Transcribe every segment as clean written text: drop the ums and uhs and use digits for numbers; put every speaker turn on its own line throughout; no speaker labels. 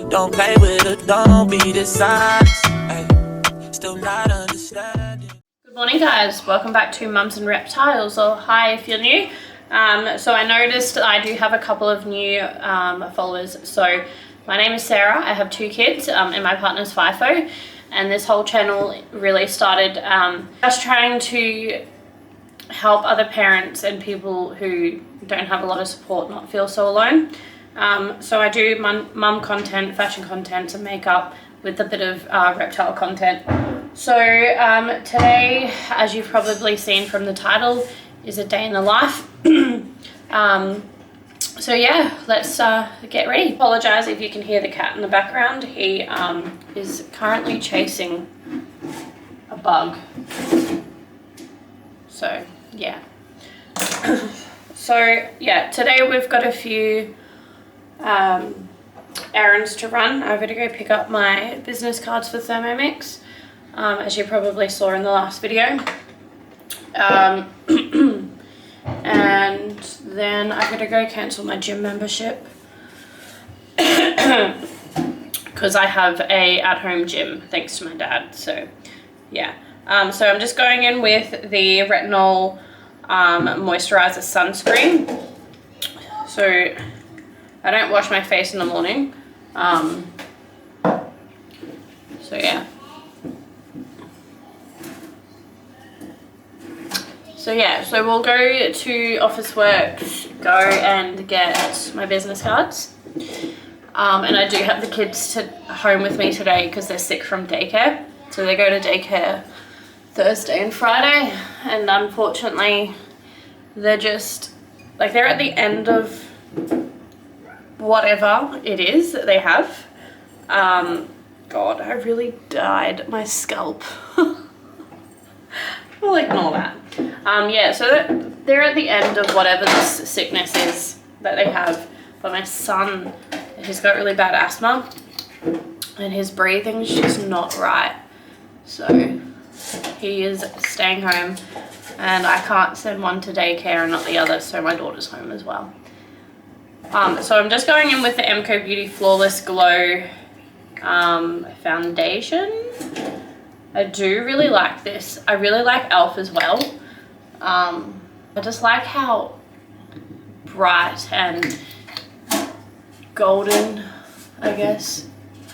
Don't play with it, don't be dishonest. Still not understanding.
Good morning, guys. Welcome back to Mums and Reptiles, or hi if you're new. So I noticed I do have a couple of new followers. So my name is Sarah. I have 2 kids, and my partner's FIFO. And this whole channel really started just trying to help other parents and people who don't have a lot of support not feel so alone. So I do mum content, fashion content, some makeup with a bit of reptile content. So today, as you've probably seen from the title, is a day in the life. So yeah, let's get ready. Apologise if you can hear the cat in the background. He is currently chasing a bug. So yeah. So yeah, today we've got a few errands to run. I've got to go pick up my business cards for Thermomix, as you probably saw in the last video. And then I've got to go cancel my gym membership because I have a at-home gym thanks to my dad. So yeah, so I'm just going in with the retinol moisturizer sunscreen. So I don't wash my face in the morning. So yeah. So we'll go to Officeworks, go and get my business cards. And I do have the kids home with me today because they're sick from daycare. So they go to daycare Thursday and Friday. And unfortunately, they're just, like, they're at the end of whatever it is that they have. God, I really dyed my scalp. We'll ignore that. Yeah, so they're at the end of whatever this sickness is that they have. But my son, he's got really bad asthma and his breathing's just not right. So he is staying home and I can't send one to daycare and not the other, so my daughter's home as well. So I'm just going in with the MCO Beauty Flawless Glow foundation. I do really like this. I really like e.l.f. as well. I just like how bright and golden, I guess,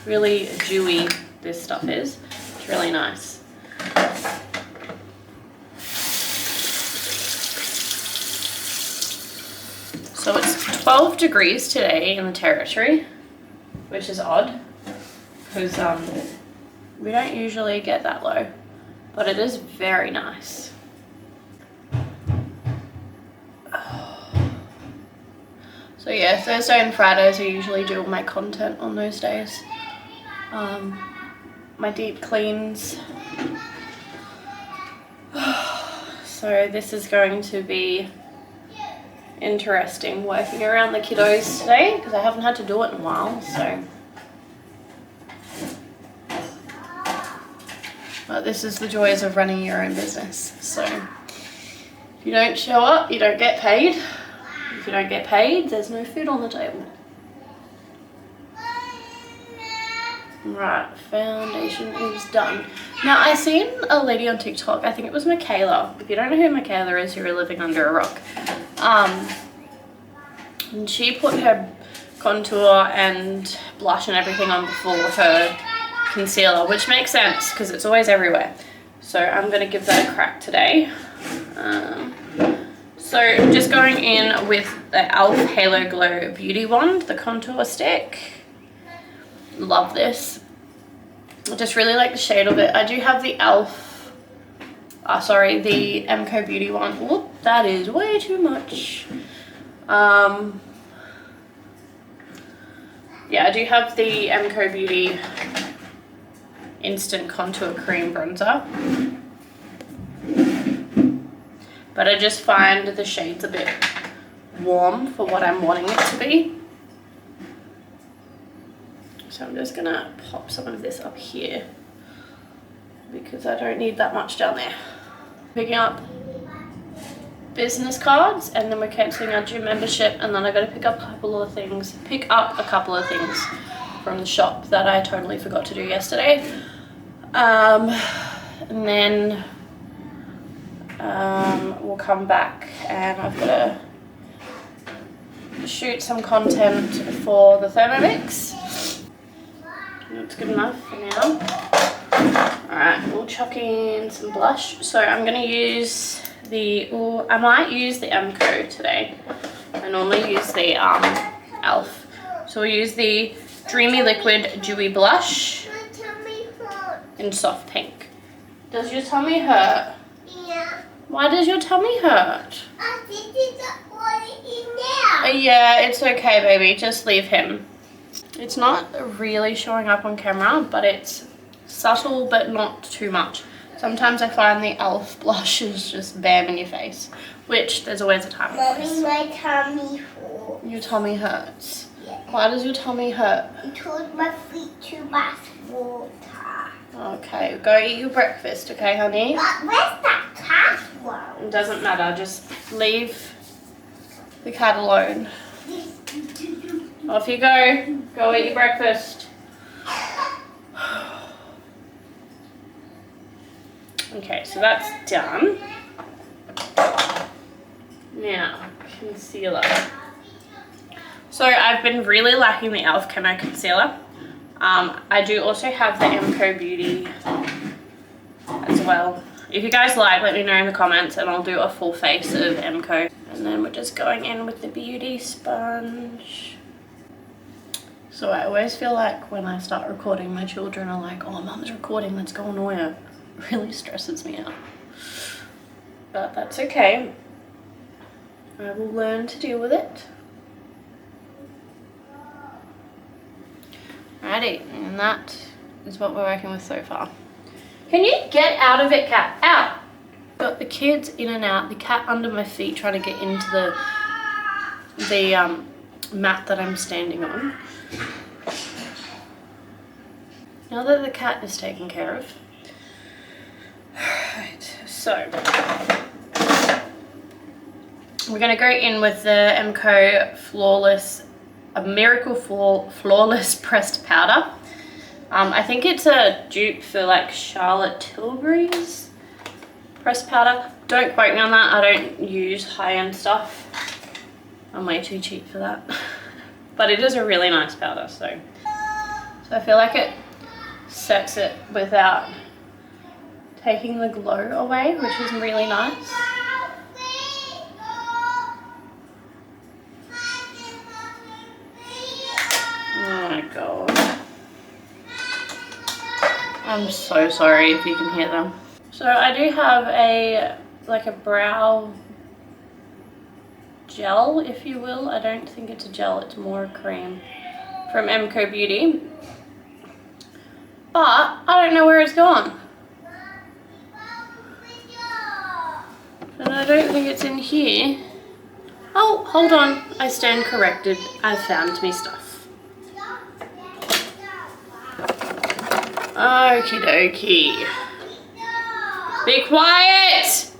really dewy this stuff is. It's really nice. So it's 12 degrees today in the territory, which is odd because we don't usually get that low, but it is very nice. So yeah, Thursday and Fridays I usually do all my content on those days. My deep cleans. So this is going to be interesting working around the kiddos today because I haven't had to do it in a while, so. But this is the joys of running your own business. So if you don't show up, you don't get paid. If you don't get paid, there's no food on the table. Right, foundation is done. Now, I seen a lady on TikTok, I think it was Michaela. If you don't know who Michaela is, you're living under a rock. And she put her contour and blush and everything on before her concealer, which makes sense because it's always everywhere. So I'm going to give that a crack today. So I'm just going in with the e.l.f. Halo Glow Beauty Wand, the contour stick. Love this. I just really like the shade of it. I do have the e.l.f. The MCO Beauty one. Whoop, that is way too much. Yeah, I do have the MCO Beauty Instant Contour Cream Bronzer. But I just find the shade's a bit warm for what I'm wanting it to be. So I'm just gonna pop some of this up here because I don't need that much down there. Picking up business cards, and then we're cancelling our gym membership, and then I got to pick up a couple of things from the shop that I totally forgot to do yesterday. And then we'll come back and I've got to shoot some content for the Thermomix. That's good enough for now. Alright, we'll chuck in some blush. So I'm going to use I might use the MCO today. I normally use the e.l.f. So we'll use the Dreamy Liquid Dewy Blush in soft pink. Does your tummy hurt?
Yeah.
Why does your tummy hurt?
I think it's already in there.
Yeah, it's okay, baby. Just leave him. It's not really showing up on camera, but it's subtle, but not too much. Sometimes I find the e.l.f. blush is just bam in your face, which there's always a time and place.
Mommy, my tummy hurts.
Your tummy hurts.
Yeah.
Why does your tummy hurt?
I told my feet to bath water.
Okay, go eat your breakfast, okay, honey?
But where's that cat one?
It doesn't matter, just leave the cat alone. Off you go. Go eat your breakfast. Okay, so that's done. Now, concealer. So I've been really liking the e.l.f. Camo Concealer. I do also have the MCO Beauty as well. If you guys like, let me know in the comments and I'll do a full face of MCO. And then we're just going in with the beauty sponge. So I always feel like when I start recording, my children are like, oh, Mum's recording, let's go annoy her. It really stresses me out. But that's okay. I will learn to deal with it. Alrighty, and that is what we're working with so far. Can you get out of it, cat? Out! Got the kids in and out, the cat under my feet trying to get into the mat that I'm standing on. Now that the cat is taken care of. Alright, so we're going to go in with the MCO Miracle Flawless Pressed Powder. I think it's a dupe for like Charlotte Tilbury's pressed powder. Don't quote me on that. I don't use high-end stuff. I'm way too cheap for that. But it is a really nice powder, so I feel like it sets it without taking the glow away, which is really nice. Oh my god. I'm so sorry if you can hear them. So I do have a brow gel, if you will. I don't think it's a gel, it's more a cream from MCO Beauty. But I don't know where it's gone. And I don't think it's in here. Oh, hold on. I stand corrected. I found me stuff. Okie dokie. Be quiet!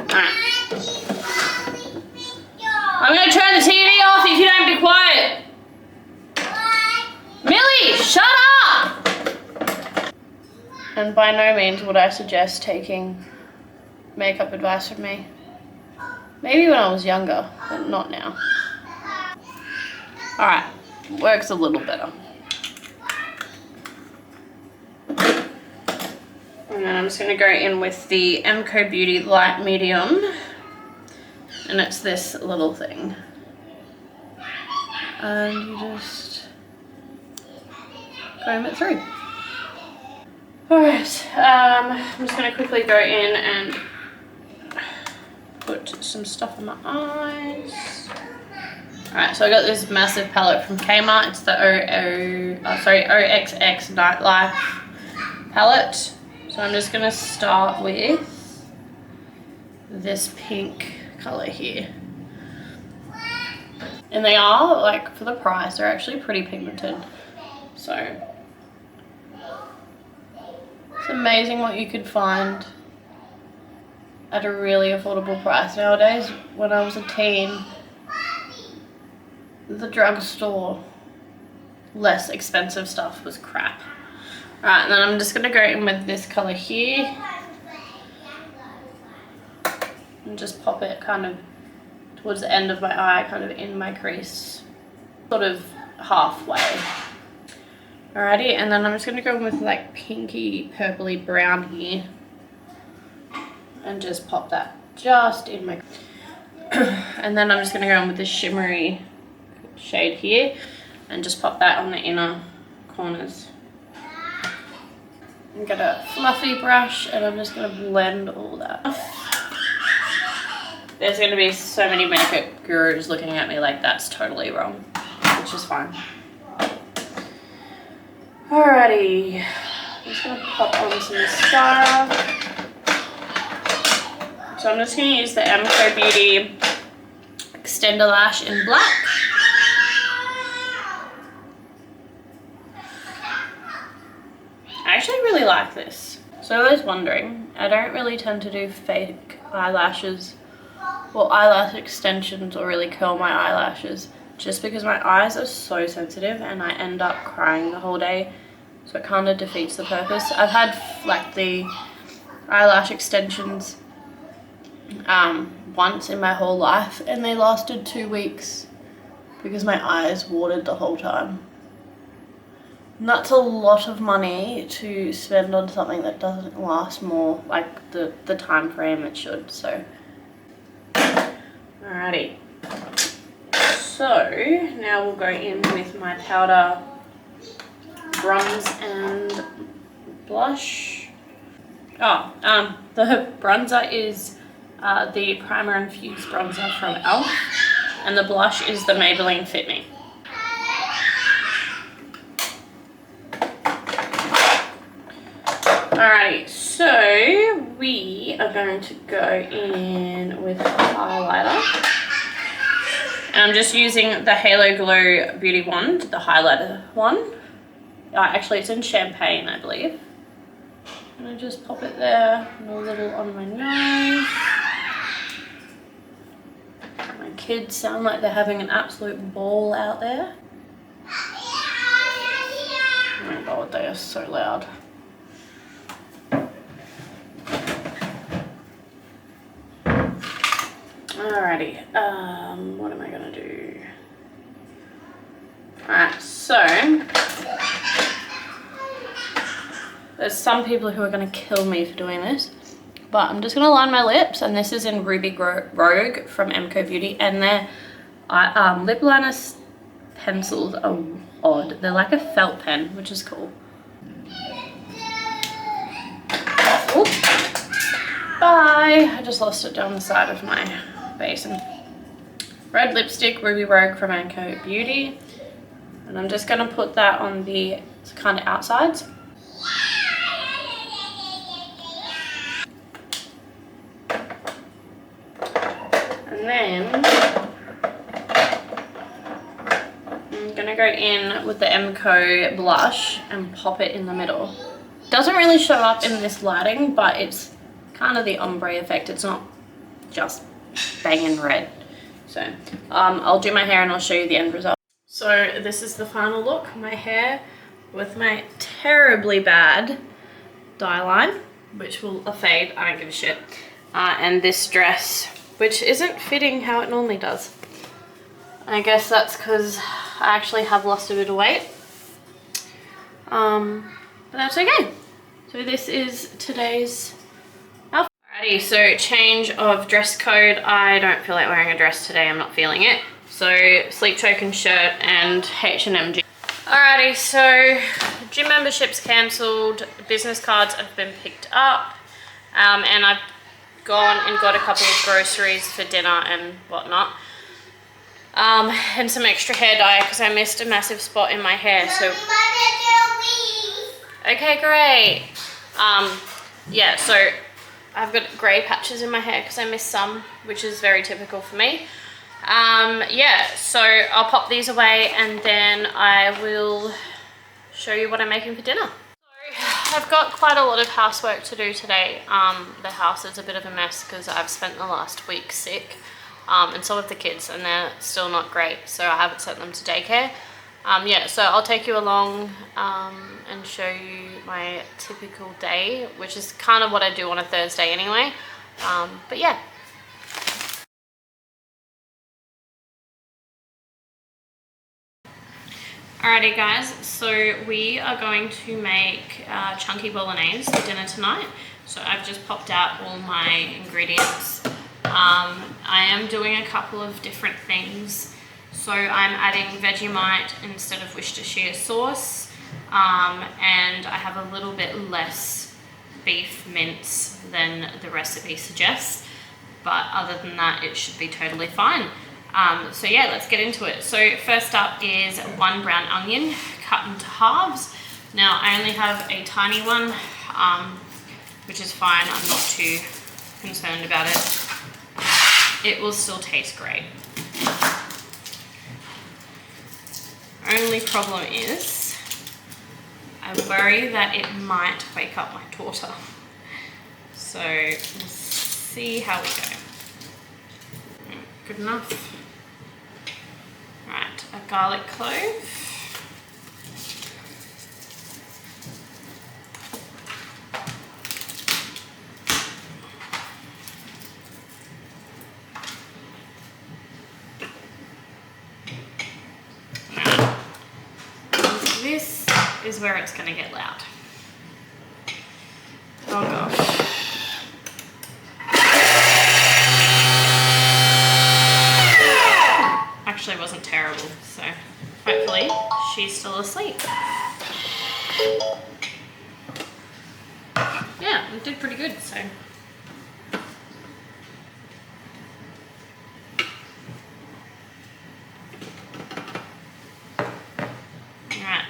Alright. I'm gonna turn the TV off if you don't be quiet. Millie, shut up! And by no means would I suggest taking makeup advice from me. Maybe when I was younger, but not now. Alright, works a little better. And then I'm just going to go in with the MCO Beauty Light Medium. And it's this little thing. And you just comb it through. Alright, I'm just going to quickly go in and put some stuff on my eyes. Alright, so I got this massive palette from Kmart. It's the OXX Nightlife palette. So I'm just going to start with this pink colour here. And they are, like, for the price, they're actually pretty pigmented. So It's amazing what you could find at a really affordable price nowadays. When I was a teen, the drugstore, less expensive stuff was crap. Alright, and then I'm just going to go in with this colour here and just pop it kind of towards the end of my eye, kind of in my crease, sort of halfway. Alrighty, and then I'm just going to go in with like pinky, purpley brown here and just pop that just in my and then I'm just going to go in with this shimmery shade here and just pop that on the inner corners. I'm get a fluffy brush and I'm just going to blend all that. There's going to be so many makeup gurus looking at me like that's totally wrong, which is fine. Alrighty, I'm just going to pop on some mascara. So I'm just going to use the MCO Beauty Extender Lash in black. I actually really like this. So I was wondering, I don't really tend to do fake eyelashes or eyelash extensions or really curl my eyelashes just because my eyes are so sensitive and I end up crying the whole day, so it kind of defeats the purpose. I've had like the eyelash extensions once in my whole life and they lasted 2 weeks because my eyes watered the whole time. And that's a lot of money to spend on something that doesn't last more like the time frame it should. So alrighty, so now we'll go in with my powder, bronze and blush. The bronzer is the Primer Infused Bronzer from e.l.f. and the blush is the Maybelline Fit Me. Alrighty, so we are going to go in with highlighter. And I'm just using the Halo Glow Beauty Wand, the highlighter one. Actually, it's in champagne, I believe. And I just pop it there and a little on my nose. My kids sound like they're having an absolute ball out there. Oh my god, they are so loud. Alrighty, what am I gonna do? Alright, so there's some people who are gonna kill me for doing this, but I'm just gonna line my lips, and this is in Ruby Rogue from MCO Beauty, and their lip liner pencils are odd. They're like a felt pen, which is cool. Oop. Bye! I just lost it down the side of my basin. Red lipstick, Ruby Rogue from MCO Beauty. And I'm just going to put that on the kind of outsides. And then I'm going to go in with the MCO blush and pop it in the middle. Doesn't really show up in this lighting, but it's kind of the ombre effect. It's not just banging red. So I'll do my hair and I'll show you the end result. So this is the final look. My hair with my terribly bad dye line, which will fade, I don't give a shit. And this dress, which isn't fitting how it normally does. I guess that's because I actually have lost a bit of weight. But that's okay. So this is today's outfit. Alrighty, so change of dress code. I don't feel like wearing a dress today, I'm not feeling it. So sleep token shirt and H&M jeans. Alrighty, so gym membership's cancelled, business cards have been picked up, and I've gone and got a couple of groceries for dinner and whatnot. And some extra hair dye because I missed a massive spot in my hair. So okay, great. Yeah, so I've got grey patches in my hair because I missed some, which is very typical for me. Yeah, so I'll pop these away and then I will show you what I'm making for dinner. So I've got quite a lot of housework to do today. The house is a bit of a mess because I've spent the last week sick, and so have the kids, and they're still not great, so I haven't sent them to daycare. Yeah, so I'll take you along and show you my typical day, which is kind of what I do on a Thursday anyway. But yeah. Alrighty guys, so we are going to make chunky bolognese for dinner tonight. So I've just popped out all my ingredients. I am doing a couple of different things. So I'm adding Vegemite instead of Worcestershire sauce, and I have a little bit less beef mince than the recipe suggests, but other than that it should be totally fine. So yeah, let's get into it. So first up is 1 brown onion cut into halves. Now I only have a tiny one, which is fine. I'm not too concerned about it. It will still taste great. Only problem is I worry that it might wake up my daughter. So we'll see how we go. Good enough. Right, a garlic clove. This is where it's going to get loud. Oh gosh. Actually wasn't terrible, so hopefully she's still asleep. Yeah, it did pretty good, so. Alright,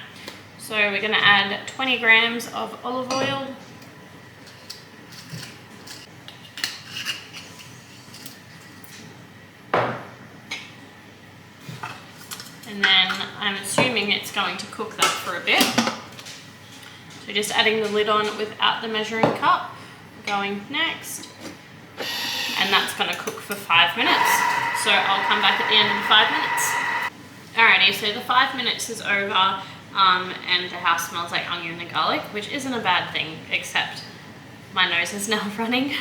so we're going to add 20 grams of olive oil. And then I'm assuming it's going to cook that for a bit. So just adding the lid on without the measuring cup, going next. And that's going to cook for 5 minutes. So I'll come back at the end of the 5 minutes. Alrighty, so the 5 minutes is over, and the house smells like onion and garlic, which isn't a bad thing, except my nose is now running.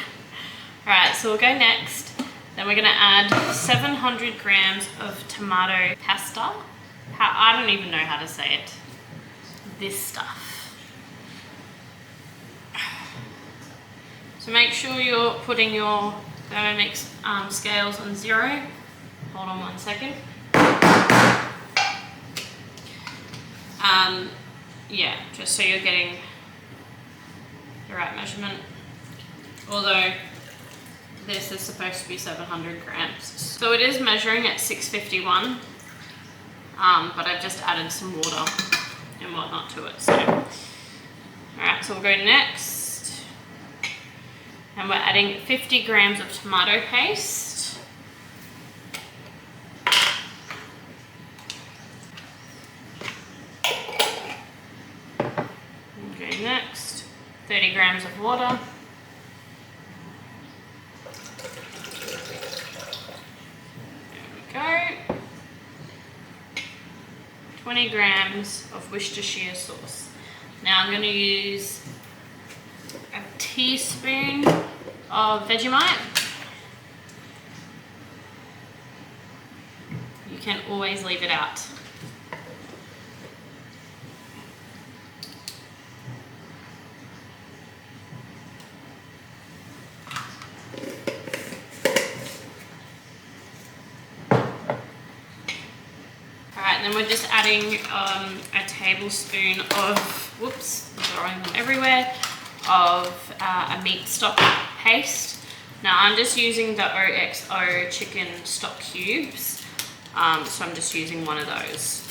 Alright, so we'll go next. Then we're going to add 700 grams of tomato pasta. I don't even know how to say it. This stuff. So make sure you're putting your Thermomix scales on 0. Hold on 1 second. Yeah, just so you're getting the right measurement. Although this is supposed to be 700 grams. So it is measuring at 651, but I've just added some water and whatnot to it. So, alright, so we'll go next. And we're adding 50 grams of tomato paste. We'll go next. 30 grams of water. Go. 20 grams of Worcestershire sauce. Now I'm going to use a teaspoon of Vegemite. You can always leave it out. And then we're just adding a tablespoon of, whoops, I'm throwing them everywhere, of a meat stock paste. Now I'm just using the OXO chicken stock cubes, so I'm just using one of those.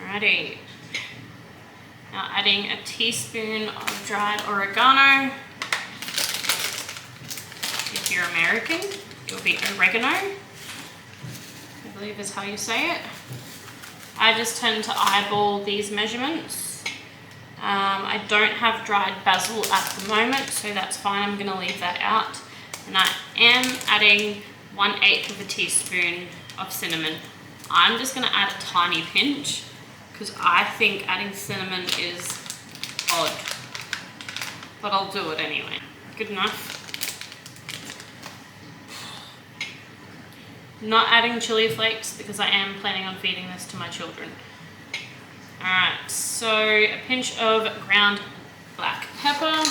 Alrighty. Now adding a teaspoon of dried oregano. If you're American, it will be oregano. believe is how you say it. I just tend to eyeball these measurements. I don't have dried basil at the moment, so that's fine. I'm going to leave that out. And I am adding 1/8 of a teaspoon of cinnamon. I'm just going to add a tiny pinch because I think adding cinnamon is odd. But I'll do it anyway. Good enough. Not adding chili flakes because I am planning on feeding this to my children. Alright, so a pinch of ground black pepper.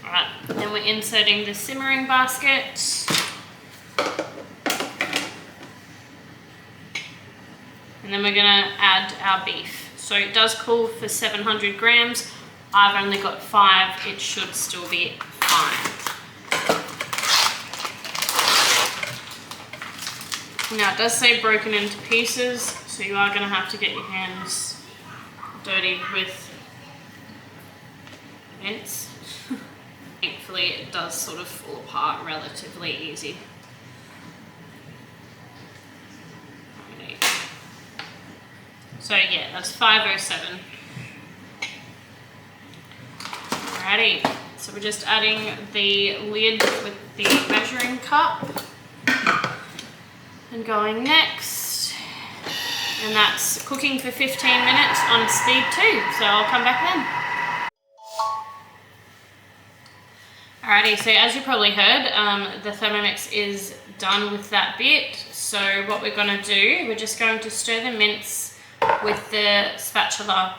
Alright, then we're inserting the simmering basket. And then we're gonna add our beef. So it does call for 700 grams. I've only got 5, it should still be fine. Now it does say broken into pieces, so you are gonna have to get your hands dirty with mince. Thankfully it does sort of fall apart relatively easy. So yeah, that's 507. Alrighty, so we're just adding the lid with the measuring cup and going next. And that's cooking for 15 minutes on speed 2, so I'll come back then. Alrighty, so as you probably heard, the Thermomix is done with that bit. So what we're going to do, we're just going to stir the mince with the spatula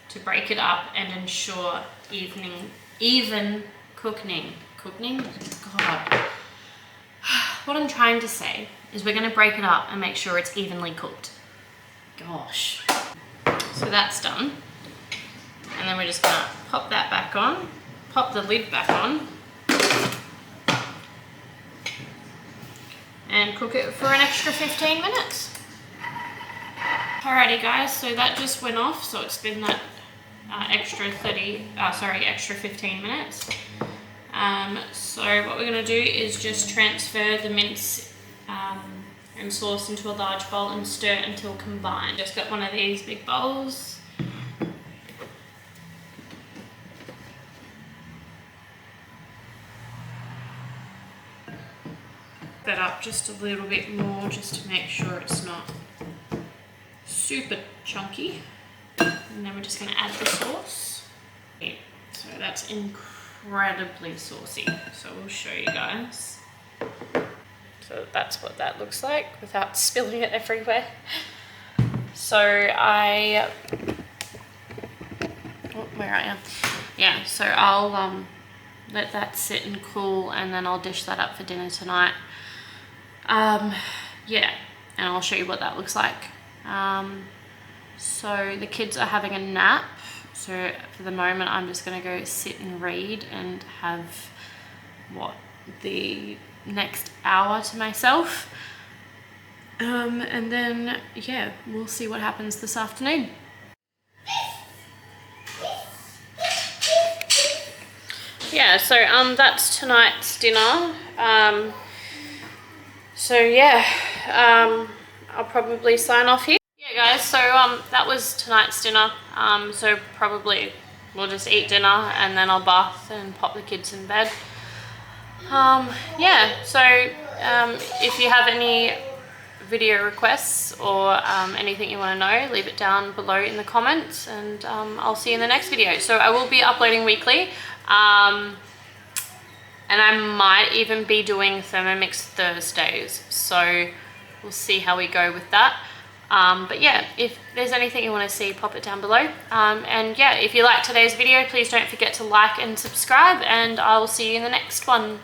to break it up and ensure even cooking. God. What I'm trying to say is we're going to break it up and make sure it's evenly cooked. Gosh. So that's done. And then we're just going to pop that back on, pop the lid back on, and cook it for an extra 15 minutes. Alrighty guys, so that just went off, so it's been that extra 15 minutes. So what we're going to do is just transfer the mince and sauce into a large bowl and stir until combined. Just got one of these big bowls. That up just a little bit more just to make sure it's not super chunky. And then we're just going to add the sauce. So that's incredibly saucy, so we'll show you guys. So that's what that looks like without spilling it everywhere. So where I am. Yeah, so I'll let that sit and cool, and then I'll dish that up for dinner tonight. Yeah, and I'll show you what that looks like. So the kids are having a nap, so for the moment I'm just going to go sit and read and have the next hour to myself, and then yeah, we'll see what happens this afternoon. Yeah, so that's tonight's dinner. So yeah, I'll probably sign off here. Yeah guys, so that was tonight's dinner. So probably we'll just eat dinner and then I'll bath and pop the kids in bed. Yeah, so if you have any video requests or anything you want to know, leave it down below in the comments, and I'll see you in the next video. So I will be uploading weekly, and I might even be doing Thermomix Thursdays, so we'll see how we go with that. But yeah, if there's anything you want to see, pop it down below. And yeah, if you liked today's video, please don't forget to like and subscribe, and I'll see you in the next one.